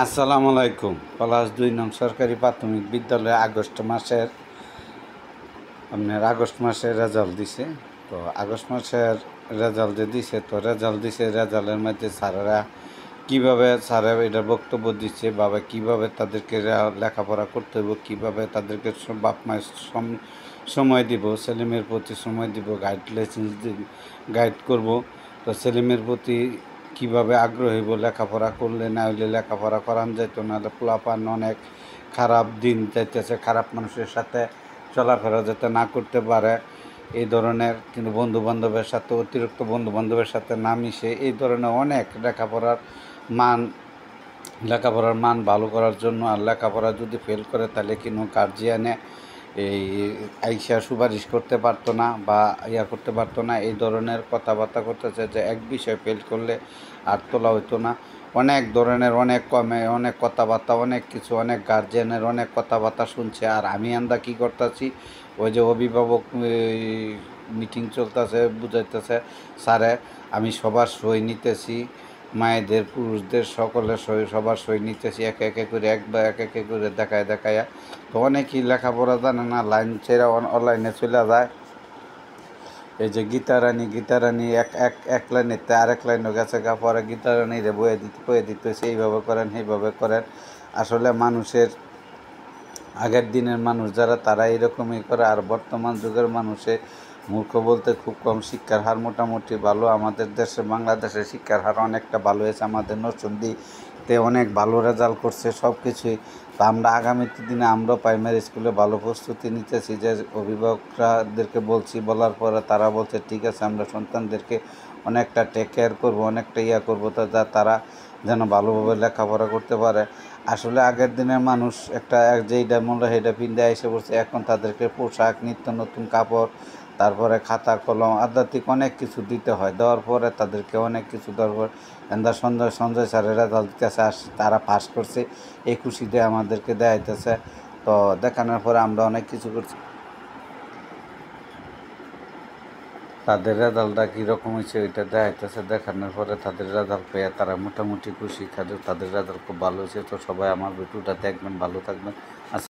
আসসালামু আলাইকুম। পলাশ ২ নং সরকারি প্রাথমিক বিদ্যালয়ে আগস্ট মাসের রেজাল্ট দিছে। তো আগস্ট মাসের রেজাল্ট যে দিছে, তো রেজাল্টের মধ্যে স্যারেরা কীভাবে এটার বক্তব্য দিচ্ছে, বাবা কীভাবে তাদেরকে লেখাপড়া করতে হবে, কীভাবে তাদেরকে বাপ মায়ের সময় দিব, ছেলেমেয়ের প্রতি সময় দিব, গাইড করব। তো ছেলেমেয়ের প্রতি কীভাবে আগ্রহ হইব, লেখাপড়া করলে না হইলে লেখাপড়া করান যেত না, পোলাপান অনেক খারাপ দিন যাইতেছে, খারাপ মানুষের সাথে চলাফেরা যাতে না করতে পারে, এই ধরনের কিন্তু বন্ধুবান্ধবের সাথে অতিরিক্ত বন্ধুবান্ধবের সাথে না মিশে, এই ধরনের অনেক লেখাপড়ার মান ভালো করার জন্য। আর লেখাপড়া যদি ফেল করে তাহলে কিন্তু গার্জিয়ানে এই আইসা সুপারিশ করতে পারতো না বা করতে পারতো না, এই ধরনের কথাবার্তা করতেছে যে এক বিষয় ফেল করলে আর তোলা হইতো না। অনেক ধরনের অনেক কথাবার্তা, অনেক কিছু, অনেক গার্জিয়ানের অনেক কথাবার্তা শুনছে। আর আমি কী করতেছি, ওই যে অভিভাবক মিটিং চলতেছে, বুঝাইতেছে স্যারে, আমি সবার সই নিতেছি, মায়েদের পুরুষদের সকলের সবার সই নিতেছি, একে একে করে দেখায়। তো অনেকেই লেখাপড়া জানে না, লাইন ছেড়ে অনলাইনে চলে যায়। এই যে গীতা রানী এক লাইনেতে আরেক লাইনও গেছে পরে গীতা রানীরে বয়ে দিতেছে, এইভাবে করেন সেইভাবে করেন। আসলে মানুষের আগের দিনের মানুষ যারা, তারা এরকমই করে। আর বর্তমান যুগের মানুষে মূর্খ বলতে খুব কম। শিক্ষার হার মোটামুটি ভালো আমাদের দেশে, বাংলাদেশে শিক্ষার হার অনেকটা ভালো হয়েছে। আমাদের নরসিংদীতে অনেক ভালো রেজাল্ট করছে সব কিছুই। তো আমরা আগামী দিনে আমরাও প্রাইমারি স্কুলে ভালো প্রস্তুতি নিতেছি। যে অভিভাবকরাদেরকে বলার পরে তারা বলছে ঠিক আছে, আমরা সন্তানদেরকে অনেকটা টেক কেয়ার করবো, অনেকটা করবো, তারা যেন ভালোভাবে লেখাপড়া করতে পারে। আসলে আগের দিনের মানুষ যেইটা মূল্য সেইটা পিন্ধে এসে পড়ছে। এখন তাদেরকে পোশাক, নিত্য নতুন কাপড়, তারপরে খাতা কলম আধ্যাত্মিক অনেক কিছু দিতে হয়। দেওয়ার পরে তাদেরকে অনেক কিছু দেওয়ার পর সঞ্জয় স্যারের রেজাল্ট দিতেছে, তারা পাস করছে, এই খুশিতে আমাদেরকে দেখাইতেছে। তো দেখানোর পরে আমরা অনেক কিছু করছি। তাদের রেজাল্টটা কীরকম হয়েছে ওইটা দেখাইতেছে। দেখানোর পরে তাদের রেজাল্ট পেয়ে তারা মোটামুটি খুশি। তাদের রেজাল্ট খুব ভালো হয়েছে। তো সবাই আমার ভিডিওটা দেখবেন, ভালো থাকবেন।